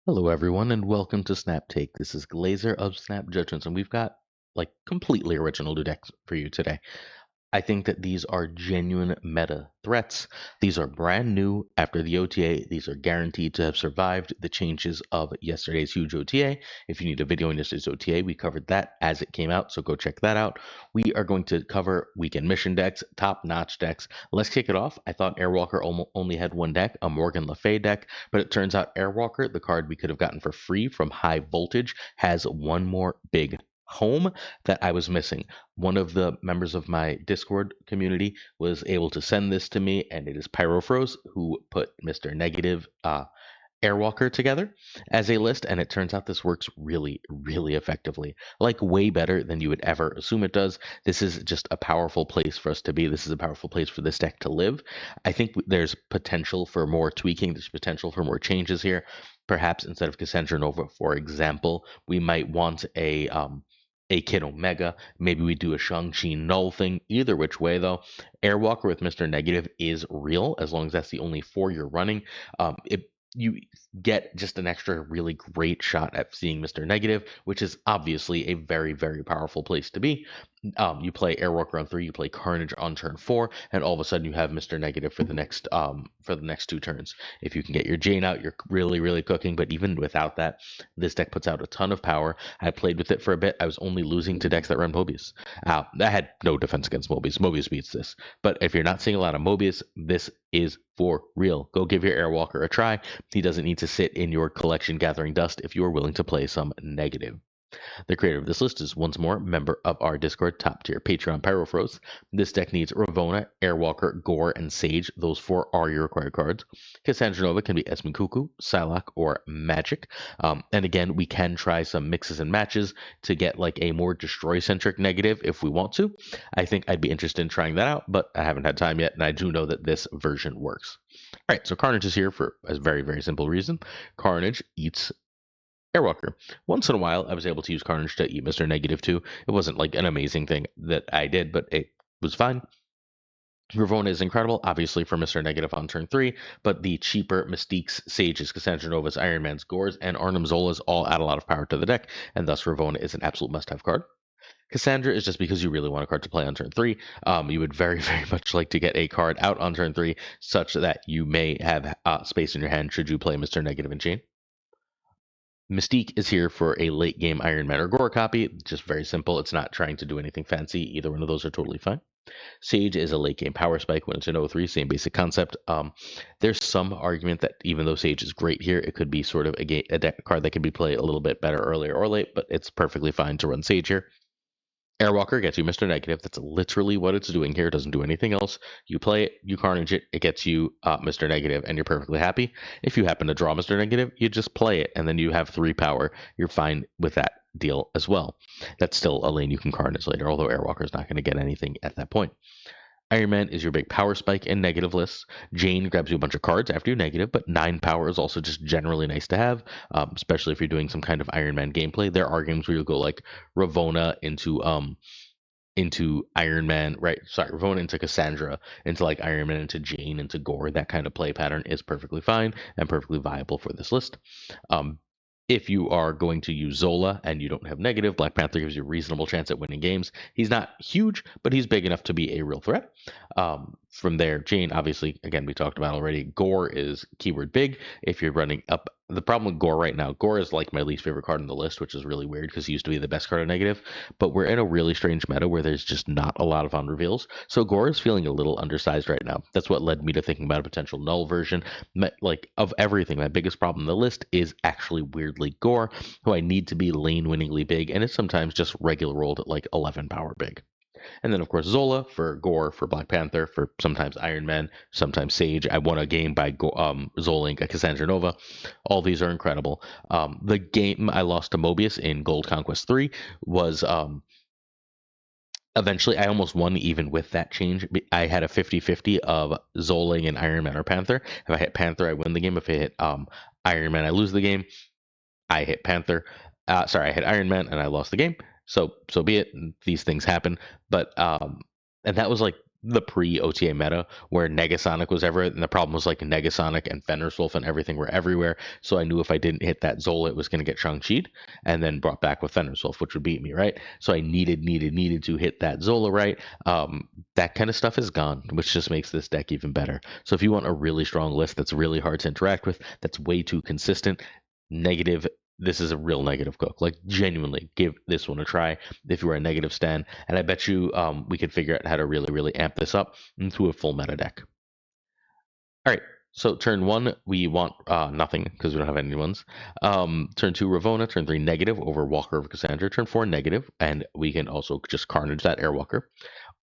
Hello, everyone, and welcome to Snap Take. This is Glazer of Snap Judgments, and we've got like completely original new decks for you today. I think that these are genuine meta threats. These are brand new after the OTA. These are guaranteed to have survived the changes of yesterday's huge OTA. If you need a video on yesterday's OTA, we covered that as it came out, so go check that out. We are going to cover weekend mission decks, top-notch decks. Let's kick it off. I thought Airwalker only had one deck, a Morgan Le Fay deck, but it turns out Airwalker, the card we could have gotten for free from High Voltage, has one more big home that I was missing. One of the members of my Discord community was able to send this to me, and it is Pyrofroze who put Mr. Negative Airwalker together as a list, and it turns out this works really, really effectively. Like, way better than you would ever assume it does. This is just a powerful place for us to be. This is a powerful place for this deck to live. I think there's potential for more tweaking, there's potential for more changes here. Perhaps instead of Cassandra Nova, for example, we might want a Kid Omega. Maybe we do a Shang-Chi Null thing. Either which way, though, Airwalker with Mr. Negative is real, as long as that's the only four you're running. You get just an extra really great shot at seeing Mr. Negative, which is obviously a very, very powerful place to be. You play Airwalker on 3, you play Carnage on turn 4, and all of a sudden you have Mr. Negative for the next 2 turns. If you can get your Jane out, you're really, really cooking. But even without that, this deck puts out a ton of power. I played with it for a bit. I was only losing to decks that run Mobius. I had no defense against Mobius. Mobius beats this. But if you're not seeing a lot of Mobius, this is for real. Go give your Airwalker a try. He doesn't need to sit in your collection gathering dust if you are willing to play some negative. The creator of this list is once more a member of our Discord top tier Patreon Pyrofroze. This deck needs Ravonna, Airwalker, Gore, and Sage. Those 4 are your required cards. Cassandra Nova can be Esme Cuckoo, Psylocke, or Magic. And again, we can try some mixes and matches to get like a more destroy-centric negative if we want to. I think I'd be interested in trying that out, but I haven't had time yet, and I do know that this version works. All right, so Carnage is here for a very, very simple reason. Carnage eats Airwalker. Once in a while, I was able to use Carnage to eat Mr. Negative too. It wasn't like an amazing thing that I did, but it was fine. Ravonna is incredible, obviously, for Mr. Negative on turn 3, but the cheaper Mystiques, Sages, Cassandra Novas, Iron Man's, Gores, and Arnim Zolas all add a lot of power to the deck, and thus Ravonna is an absolute must-have card. Cassandra is just because you really want a card to play on turn 3. You would very, very much like to get a card out on turn 3 such that you may have space in your hand should you play Mr. Negative and Chain. Mystique is here for a late game Iron Man or Gore copy. Just very simple. It's not trying to do anything fancy. Either one of those are totally fine. Sage is a late game power spike when it's an 03, same basic concept. There's some argument that even though Sage is great here, it could be sort of a deck card that could be played a little bit better earlier or late, but it's perfectly fine to run Sage here. Airwalker gets you Mr. Negative. That's literally what it's doing here. It doesn't do anything else. You play it, you Carnage it, it gets you Mr. Negative, and you're perfectly happy. If you happen to draw Mr. Negative, you just play it, and then you have 3 power. You're fine with that deal as well. That's still a lane you can Carnage later, although Airwalker is not going to get anything at that point. Iron Man is your big power spike in negative lists. Jane grabs you a bunch of cards after you negative, but 9 power is also just generally nice to have, especially if you're doing some kind of Iron Man gameplay. There are games where you'll go like Ravonna into Iron Man, right? Sorry, Ravonna into Cassandra, into like Iron Man, into Jane, into Gore. That kind of play pattern is perfectly fine and perfectly viable for this list. If you are going to use Zola and you don't have negative, Black Panther gives you a reasonable chance at winning games. He's not huge, but he's big enough to be a real threat. From there, Jane, obviously, again, we talked about already. Gore is keyword big. If you're running up, the problem with Gore right now, Gore is like my least favorite card on the list, which is really weird because he used to be the best card on negative. But we're in a really strange meta where there's just not a lot of on reveals. So Gore is feeling a little undersized right now. That's what led me to thinking about a potential null version. Like, of everything, my biggest problem on the list is actually weirdly Gore, who I need to be lane winningly big, and it's sometimes just regular rolled at like 11 power big. And then, of course, Zola for Gore, for Black Panther, for sometimes Iron Man, sometimes Sage. I won a game by Zoling a Cassandra Nova. All these are incredible. The game I lost to Mobius in Gold Conquest 3 was eventually I almost won even with that change. I had a 50-50 of Zoling and Iron Man or Panther. If I hit Panther, I win the game. If I hit Iron Man, I lose the game. I hit Panther. I hit Iron Man and I lost the game. So be it. These things happen. But and that was like the pre-OTA meta where Negasonic was everywhere, and the problem was like Negasonic and Fenris Wolf and everything were everywhere. So I knew if I didn't hit that Zola, it was going to get Shang-Chi'd and then brought back with Fenris Wolf, which would beat me, right? So I needed to hit that Zola right. That kind of stuff is gone, which just makes this deck even better. So if you want a really strong list that's really hard to interact with, that's way too consistent, negative, this is a real negative cook. Like, genuinely, give this one a try if you are a negative stan. And I bet you we could figure out how to really, really amp this up into a full meta deck. All right. So turn 1, we want nothing because we don't have any ones. Turn 2, Ravonna. Turn 3, negative over Walker of Cassandra. Turn 4, negative. And we can also just carnage that Airwalker.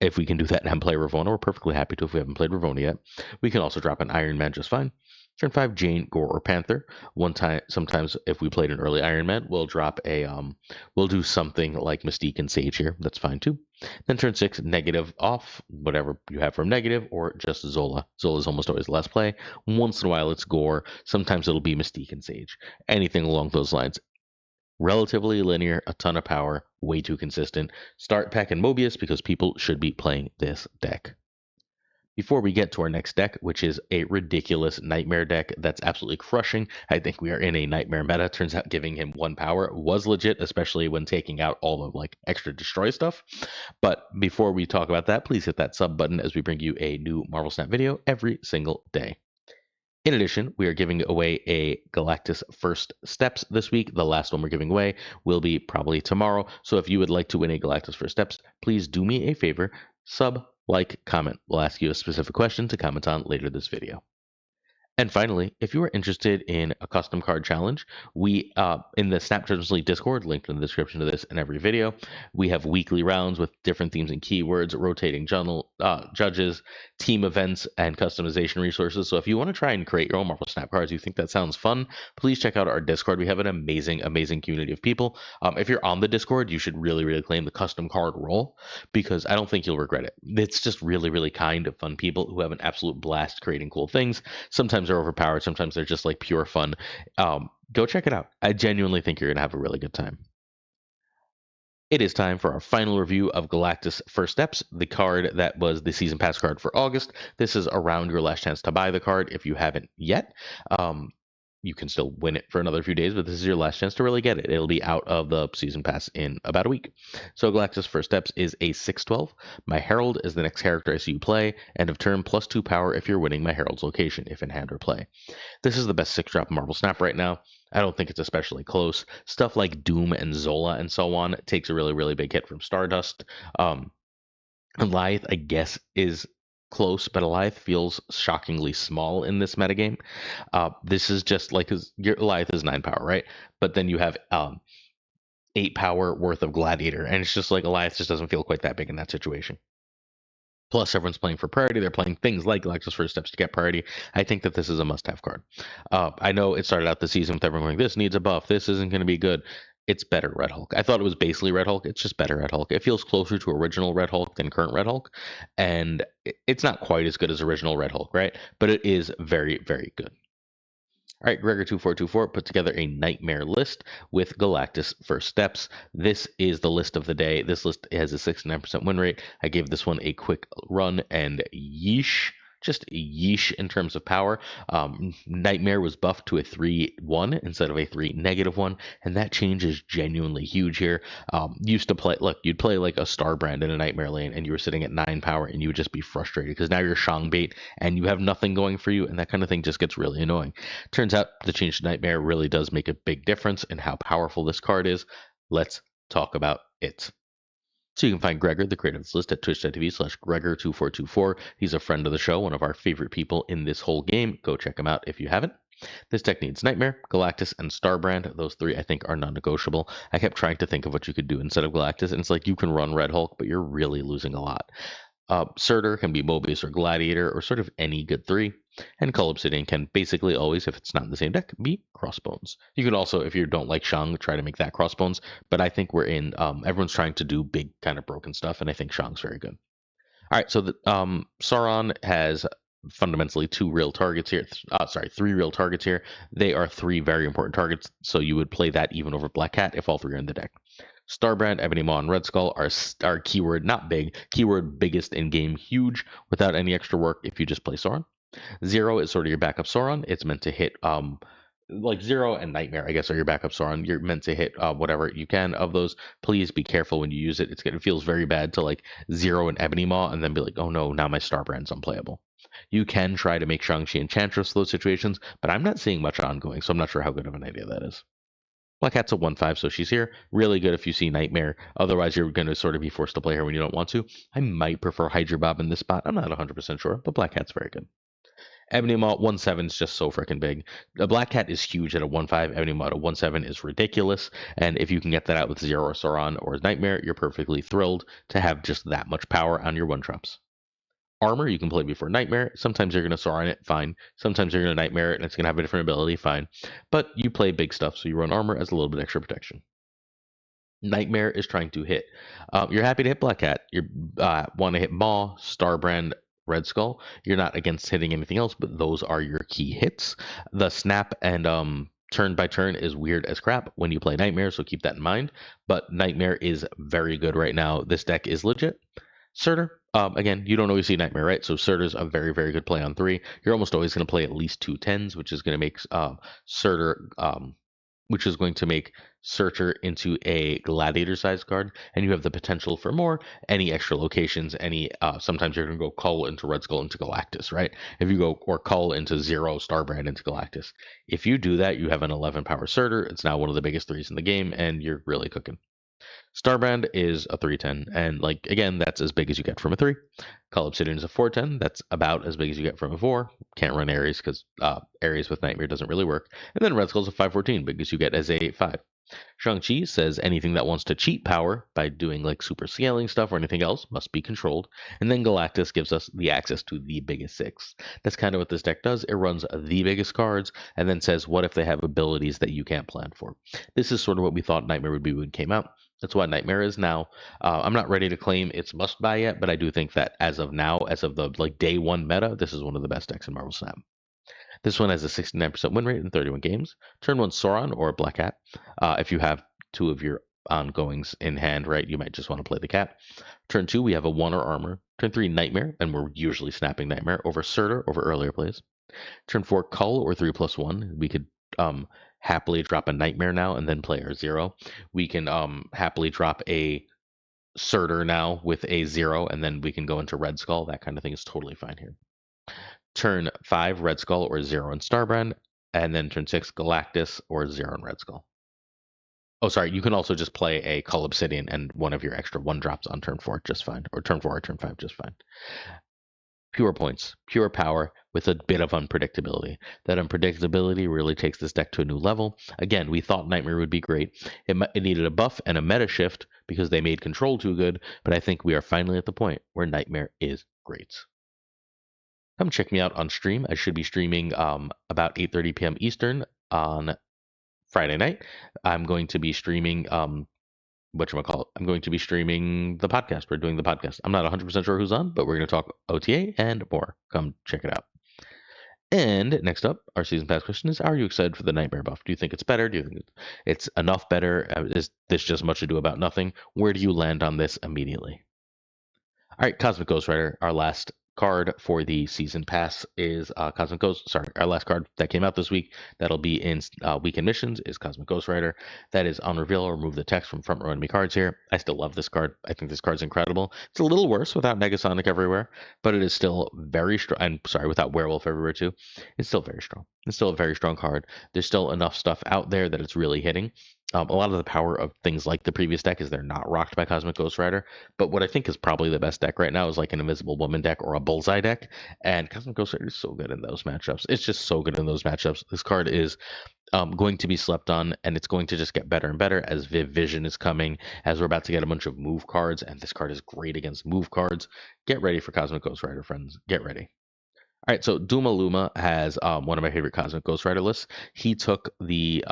If we can do that and play Ravonna, we're perfectly happy to if we haven't played Ravonna yet. We can also drop an Iron Man just fine. Turn 5, Jane, Gore, or Panther. One time, sometimes if we played an early Iron Man, we'll drop a, we'll do something like Mystique and Sage here. That's fine too. Then turn 6, negative off, whatever you have from negative, or just Zola. Zola is almost always less play. Once in a while it's Gore. Sometimes it'll be Mystique and Sage. Anything along those lines. Relatively linear, a ton of power, way too consistent. Start packing Mobius because people should be playing this deck. Before we get to our next deck, which is a ridiculous nightmare deck that's absolutely crushing, I think we are in a nightmare meta. Turns out giving him 1 power was legit, especially when taking out all the like extra destroy stuff. But before we talk about that, please hit that sub button as we bring you a new Marvel Snap video every single day. In addition, we are giving away a Galactus First Steps this week. The last one we're giving away will be probably tomorrow. So if you would like to win a Galactus First Steps, please do me a favor, sub, like, comment. We'll ask you a specific question to comment on later this video. And finally, if you are interested in a custom card challenge, we in the Snap Judgments League Discord, linked in the description of this and every video, we have weekly rounds with different themes and keywords, rotating judges, team events, and customization resources. So if you want to try and create your own Marvel Snap cards, you think that sounds fun, please check out our Discord. We have an amazing, amazing community of people. If you're on the Discord, you should really, really claim the custom card role because I don't think you'll regret it. It's just really, really kind of fun people who have an absolute blast creating cool things. Sometimes they're overpowered, sometimes they're just like pure fun. Go check it out. I genuinely think you're gonna have a really good time. It is time for our final review of Galactus First Steps, the card that was the season pass card for August. This is around your last chance to buy the card if you haven't yet. You can still win it for another few days, but this is your last chance to really get it. It'll be out of the season pass in about a week. So Galactus First Steps is a 6/12. My Herald is the next character I see you play. End of turn, +2 power if you're winning my Herald's location, if in hand or play. This is the best 6-drop Marvel Snap right now. I don't think it's especially close. Stuff like Doom and Zola and so on takes a really, really big hit from Stardust. Goliath, I guess, is close, but Goliath feels shockingly small in this metagame. This is just like, your Goliath is 9 power, right? But then you have 8 power worth of Gladiator, and it's just like Goliath just doesn't feel quite that big in that situation. Plus, everyone's playing for priority. They're playing things like Galactus First Steps to get priority. I think that this is a must-have card. I know it started out the season with everyone going, this needs a buff. This isn't going to be good. It's better Red Hulk. I thought it was basically Red Hulk. It's just better Red Hulk. It feels closer to original Red Hulk than current Red Hulk. And it's not quite as good as original Red Hulk, right? But it is very, very good. All right, Gregor2424 put together a nightmare list with Galactus First Steps. This is the list of the day. This list has a 69% win rate. I gave this one a quick run and yeesh. Just yeesh in terms of power. Nightmare was buffed to a 3/1 instead of a 3-1, and that change is genuinely huge here. Used to play, look, you'd play like a Starbrand in a Nightmare lane, and you were sitting at 9 power, and you would just be frustrated because now you're Shang bait, and you have nothing going for you, and that kind of thing just gets really annoying. Turns out the change to Nightmare really does make a big difference in how powerful this card is. Let's talk about it. So you can find Gregor, the creator of this list, at twitch.tv/Gregor2424. He's a friend of the show, one of our favorite people in this whole game. Go check him out if you haven't. This deck needs Nightmare, Galactus, and Starbrand. Those 3 I think are non-negotiable. I kept trying to think of what you could do instead of Galactus, and it's like you can run Red Hulk, but you're really losing a lot. Surtur can be Mobius or Gladiator, or sort of any good 3. And Cull Obsidian can basically always, if it's not in the same deck, be Crossbones. You could also, if you don't like Shang, try to make that Crossbones. But I think we're in, everyone's trying to do big kind of broken stuff, and I think Shang's very good. All right, so Sauron has fundamentally 2 real targets here. 3 real targets here. They are 3 very important targets, so you would play that even over Black Cat if all 3 are in the deck. Starbrand, Ebony Maw, and Red Skull are keyword not big, keyword biggest in game huge without any extra work if you just play Sauron. Zero is sort of your backup Sauron. It's meant to hit like Zero and Nightmare, I guess, are your backup Sauron. You're meant to hit whatever you can of those. Please be careful when you use it. It feels very bad to like Zero and Ebony Maw and then be like, oh no, now my Starbrand's unplayable. You can try to make Shang-Chi Enchantress those situations, but I'm not seeing much ongoing, so I'm not sure how good of an idea that is. Black Cat's a 1/5, so she's here. Really good if you see Nightmare. Otherwise, you're going to sort of be forced to play her when you don't want to. I might prefer Hydra Bob in this spot. I'm not 100% sure, but Black Cat's very good. Ebony Maw 1/7 is just so freaking big. The Black Cat is huge at a 1/5. Ebony Maw at a 1/7 is ridiculous. And if you can get that out with Zero or Sauron or Nightmare, you're perfectly thrilled to have just that much power on your one drops. Armor you can play before Nightmare. Sometimes you're going to Sauron it, fine. Sometimes you're going to Nightmare it and it's going to have a different ability, fine. But you play big stuff, so you run Armor as a little bit extra protection. Nightmare is trying to hit. You're happy to hit Black Cat. You want to hit Maw, Starbrand, Red Skull. You're not against hitting anything else, but those are your key hits. The snap and turn by turn is weird as crap when you play Nightmare, so keep that in mind. But Nightmare is very good right now. This deck is legit. Surtur, again, you don't always see Nightmare, right? So Surtur's a very, very good play on 3. You're almost always going to play at least 2 10s, which is going to make Surtur which is going to make Surtur into a gladiator-sized card, and you have the potential for more. Any extra locations, sometimes you're going to go Cull into Red Skull into Galactus, right? If you go or Cull into Zero Starbrand into Galactus, if you do that, you have an 11 power Surtur. It's now one of the biggest 3s in the game, and you're really cooking. Starbrand is a 3/10, and like again, that's as big as you get from a 3. Cull Obsidian is a 4/10. That's about as big as you get from a 4. Can't run Ares because Ares with Nightmare doesn't really work. And then Red Skull's a 5/14, big as you get as a 5. Shang-Chi says anything that wants to cheat power by doing like super scaling stuff or anything else must be controlled. And then Galactus gives us the access to the biggest 6. That's kind of what this deck does. It runs the biggest cards and then says, what if they have abilities that you can't plan for? This is sort of what we thought Nightmare would be when it came out. That's what Nightmare is now. I'm not ready to claim it's must buy yet, but I do think that as of now, as of the like day one meta, this is one of the best decks in Marvel Snap. This one has a 69% win rate in 31 games. Turn 1 Sauron or Black Cat. If you have 2 of your ongoings in hand, right, you might just want to play the cat. Turn 2, we have a 1 or Armor. Turn 3, Nightmare, and we're usually snapping Nightmare over Surtur over earlier plays. Turn 4, Cull or 3+1. We could happily drop a Nightmare now and then play our 0. We can happily drop a Surtur now with a 0 and then we can go into Red Skull. That kind of thing is totally fine here. Turn 5, Red Skull or 0 and Starbrand, and then turn 6, Galactus or 0 and Red Skull. Oh, sorry, you can also just play a Cull Obsidian and one of your extra 1 drops on turn 4 just fine, or turn 4 or turn 5 just fine. Pure points, pure power with a bit of unpredictability. That unpredictability really takes this deck to a new level. Again, we thought Nightmare would be great. It needed a buff and a meta shift because they made Control too good, but I think we are finally at the point where Nightmare is great. Come check me out on stream. I should be streaming about 8:30 p.m. Eastern on Friday night. I'm going to be streaming whatchamacallit. I'm going to be streaming the podcast. We're doing the podcast. I'm not 100% sure who's on, but we're going to talk OTA and more. Come check it out. And next up, our season pass question is: are you excited for the Nightmare buff? Do you think it's better? Do you think it's enough better? Is this just much ado about nothing? Where do you land on this immediately? All right, Cosmic Ghost Rider, our last card for the season pass is Cosmic Ghost. Sorry, our last card that came out this week that'll be in weekend missions is Cosmic Ghost Rider. That is on reveal or remove the text from front row enemy cards here. I still love this card. I think this card's incredible. It's a little worse without Negasonic everywhere, but it is still very strong. And sorry, without Werewolf everywhere too. It's still very strong. It's still a very strong card. There's still enough stuff out there that it's really hitting. A lot of the power of things like the previous deck is they're not rocked by Cosmic Ghost Rider. But what I think is probably the best deck right now is like an Invisible Woman deck or a Bullseye deck. And Cosmic Ghost Rider is so good in those matchups. It's just so good in those matchups. This card is going to be slept on, and it's going to just get better and better as Viv Vision is coming, as we're about to get a bunch of move cards. And this card is great against move cards. Get ready for Cosmic Ghost Rider, friends. Get ready. All right, so Duma Luma has one of my favorite Cosmic Ghost Rider lists. He took the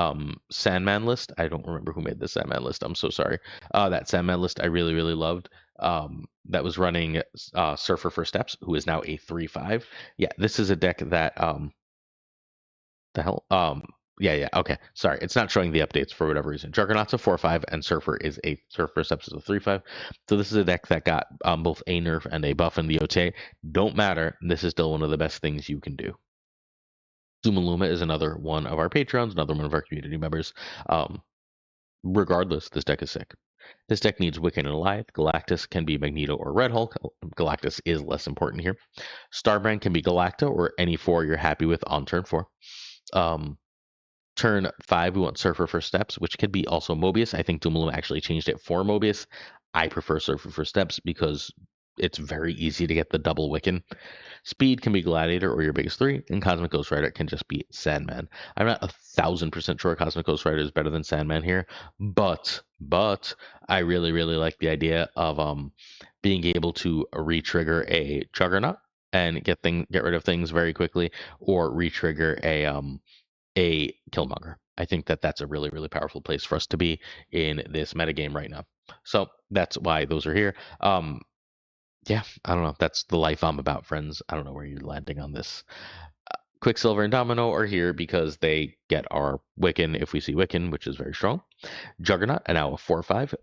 Sandman list. I don't remember who made the Sandman list. I'm so sorry. That Sandman list I really, really loved. That was running Surfer First Steps, who is now a 3/5. Yeah, this is a deck that the hell. Yeah. Okay. Sorry, it's not showing the updates for whatever reason. Juggernaut's a 4/5, and Surfer Steps is a 3/5. So this is a deck that got both a nerf and a buff in the OTA. Don't matter. This is still one of the best things you can do. Zumaluma is another one of our patrons, another one of our community members. Um, Regardless, this deck is sick. This deck needs Wiccan and Alliance. Galactus can be Magneto or Red Hulk. Galactus is less important here. Starbrand can be Galacta or any four you're happy with on turn 4. Um, Turn 5, we want Surfer First Steps, which could be also Mobius. I think Dumalum actually changed it for Mobius. I prefer Surfer First Steps because it's very easy to get the double Wiccan. Speed can be Gladiator or your biggest three, and Cosmic Ghost Rider can just be Sandman. I'm not 1,000% sure Cosmic Ghost Rider is better than Sandman here, but I really like the idea of being able to re-trigger a Juggernaut and get rid of things very quickly, or re-trigger a Killmonger. I think that that's a really powerful place for us to be in this metagame right now. So that's why those are here. Yeah, I don't know. That's the life I'm about, friends. I don't know where you're landing on this. Quicksilver and Domino are here because they get our Wiccan if we see Wiccan, which is very strong. Juggernaut, and now a 4/5.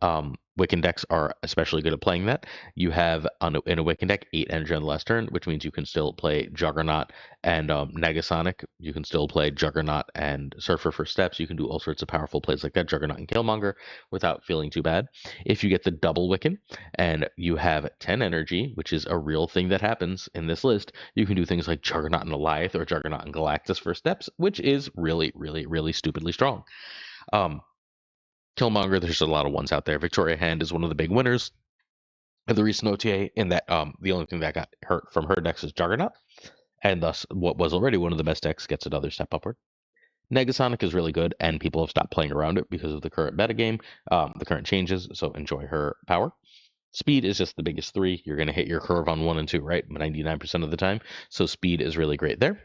Wiccan decks are especially good at playing that. You have in a Wiccan deck 8 energy on the last turn, which means you can still play Juggernaut and Negasonic. You can still play Juggernaut and Surfer for Steps. You can do all sorts of powerful plays like that, Juggernaut and Killmonger, without feeling too bad. If you get the double Wiccan and you have 10 energy, which is a real thing that happens in this list, you can do things like Juggernaut and Alliance or Juggernaut and Galactus First Steps, which is really stupidly strong. Um, Killmonger, there's a lot of ones out there. Victoria Hand is one of the big winners of the recent OTA, in that the only thing that got hurt from her decks is Juggernaut, and thus what was already one of the best decks gets another step upward. Negasonic is really good, and people have stopped playing around it because of the current metagame, the current changes, so enjoy her power. Speed is just the biggest three. You're going to hit your curve on 1 and 2, right? 99% of the time. So speed is really great there.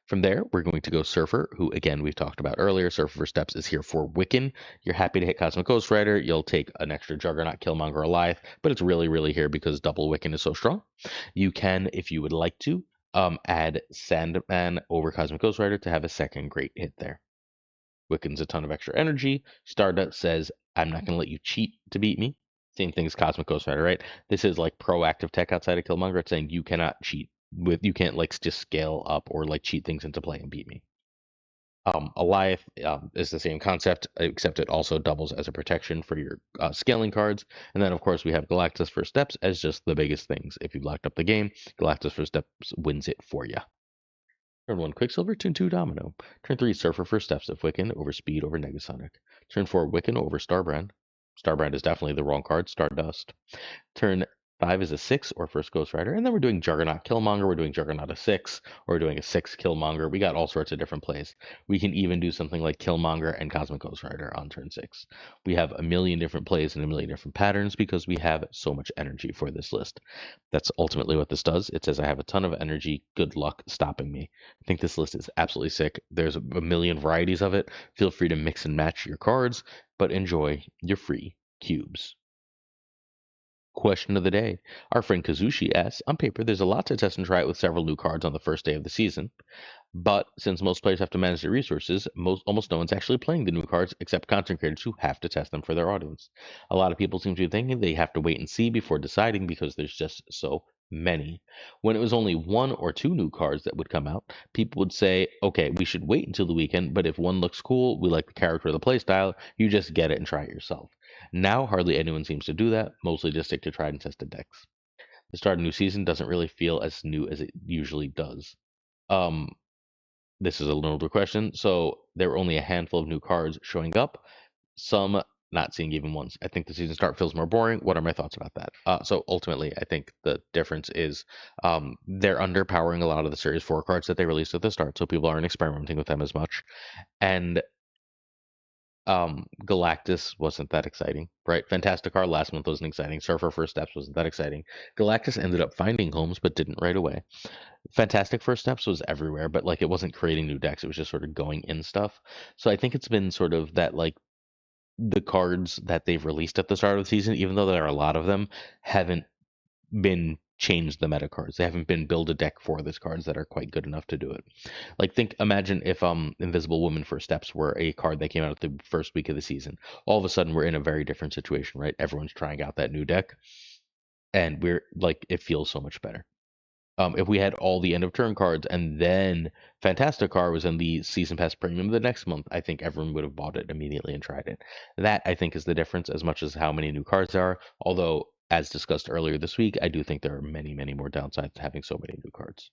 From there, we're going to go Surfer, who, again, we've talked about earlier. Surfer for Steps is here for Wiccan. You're happy to hit Cosmic Ghost Rider. You'll take an extra Juggernaut, Killmonger, Alliance, but it's really here because double Wiccan is so strong. You can, if you would like to, add Sandman over Cosmic Ghost Rider to have a second great hit there. Wiccan's a ton of extra energy. Stardust says, I'm not going to let you cheat to beat me. Same thing as Cosmic Ghost Rider, right? This is like proactive tech outside of Killmonger. It's saying you cannot cheat you can't like just scale up or like cheat things into play and beat me. Alliance is the same concept, except it also doubles as a protection for your scaling cards. And then, of course, we have Galactus First Steps as just the biggest things. If you've locked up the game, Galactus First Steps wins it for you. Turn 1, Quicksilver. Turn 2, Domino. Turn 3, Surfer First Steps of Wiccan over Speed over Negasonic. Turn 4, Wiccan over Starbrand. Starbrand is definitely the wrong card, Stardust. Turn 5 is a 6 or first Ghost Rider. And then we're doing Juggernaut Killmonger. We're doing Juggernaut a 6, or we're doing a 6 Killmonger. We got all sorts of different plays. We can even do something like Killmonger and Cosmic Ghost Rider on turn 6. We have a million different plays and a million different patterns because we have so much energy for this list. That's ultimately what this does. It says I have a ton of energy. Good luck stopping me. I think this list is absolutely sick. There's a million varieties of it. Feel free to mix and match your cards, but enjoy your free cubes. Question of the day. Our friend Kazushi asks, on paper, there's a lot to test and try out with several new cards on the first day of the season. But since most players have to manage their resources, almost no one's actually playing the new cards except content creators who have to test them for their audience. A lot of people seem to be thinking they have to wait and see before deciding because there's just so many. When it was only 1 or 2 new cards that would come out, people would say, okay, we should wait until the weekend, but if one looks cool, we like the character or the playstyle, you just get it and try it yourself. Now, hardly anyone seems to do that, mostly just stick to tried and tested decks. The start of a new season doesn't really feel as new as it usually does. Um, this is a little older question. So there were only a handful of new cards showing up, some not seeing even ones. I think the season start feels more boring. What are my thoughts about that? So ultimately, I think the difference is they're underpowering a lot of the Series 4 cards that they released at the start, so people aren't experimenting with them as much. And Galactus wasn't that exciting, right? Fantastic Car last month wasn't exciting. Surfer First Steps wasn't that exciting. Galactus ended up finding homes, but didn't right away. Fantastic First Steps was everywhere, but like it wasn't creating new decks. It was just sort of going in stuff. So I think it's been sort of that like the cards that they've released at the start of the season, even though there are a lot of them, haven't been changed the meta cards. They haven't been build a deck for this cards that are quite good enough to do it. Like imagine if Invisible Woman First Steps were a card that came out at the first week of the season. All of a sudden we're in a very different situation, right? Everyone's trying out that new deck, and we're like, it feels so much better. If we had all the end of turn cards and then Fantastic Car was in the season pass premium the next month, I think everyone would have bought it immediately and tried it. That I think is the difference as much as how many new cards there are. Although, as discussed earlier this week, I do think there are many, many more downsides to having so many new cards.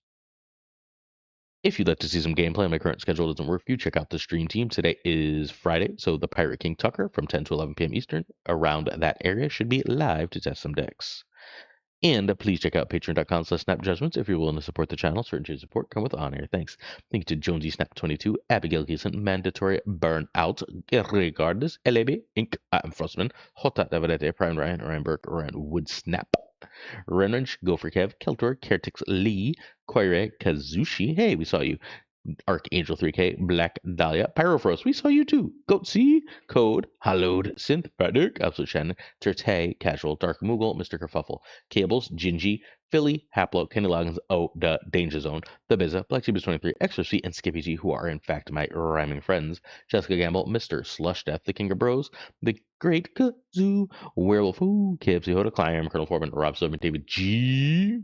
If you'd like to see some gameplay and my current schedule doesn't work for you, check out the stream team. Today is Friday, so the Pirate King Tucker from 10 to 11 p.m. Eastern around that area should be live to test some decks. And please check out patreon.com/snapjudgments if you're willing to support the channel. Certain tiers of support come with on-air thanks. Thank you to Jonesy Snap22, Abigail Gleason, Mandatory Burnout, Regardless, LAB, Inc., I'm Frostman, Hotat Davidete, Prime Ryan Burke, Ryan Woodsnap, Renridge, Gopher Kev, Keltor, Caretix Lee, Koire, Kazushi, hey, we saw you. Archangel 3K, Black Dahlia, Pyrofrost, we saw you too. Goatsy, Code, Hallowed, Synth, Patrick, Absolute Shannon, Turtay, Casual, Dark Moogle, Mr. Kerfuffle, Cables, Gingy, Philly, Haplo, Kenny Loggins, Oh, the Danger Zone, The Bizza, Black 23, Extra C, and Skippy G, who are in fact my rhyming friends, Jessica Gamble, Mr. Slush Death, The King of Bros, The Great Kazoo, Werewolf Who, KFC Hoda, Climb, Colonel Foreman, Rob Silverman, David G.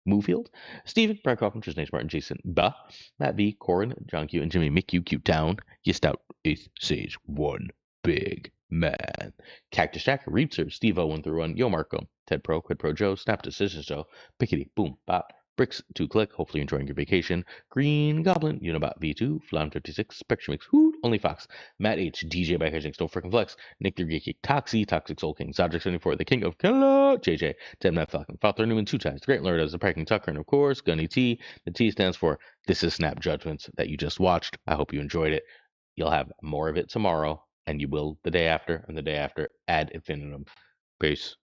Movefield, Steven, Brian Kaufman, Tristan Martin, Jason Ba, Matt V, Corin, John Q, and Jimmy Mick Q Town, You Stout, Eighth Sage, One Big Man, Cactus Jack, Reapser, Steve O, 1 through 1, Yo Marco, Ted Pro, Quid Pro Joe, Snap Decisions Joe, Pickety, Boom, Bop, Bricks, 2 Click, hopefully enjoying your vacation, Green Goblin, Unibot V2, Flam 56, Spectrum X, Hoot, Only Fox, Matt H, DJ by Hijinks, Don't Frickin' Flex, Nick the Geeky, Toxie, Toxic Soul King, Zodric 74, The King of Killa, JJ, Dead Matt Falcon, Father Newman 2 times, Great Lord as the Parking Tucker, and of course, Gunny T. The T stands for This is Snap Judgments that you just watched. I hope you enjoyed it. You'll have more of it tomorrow, and you will the day after, and the day after ad infinitum. Peace.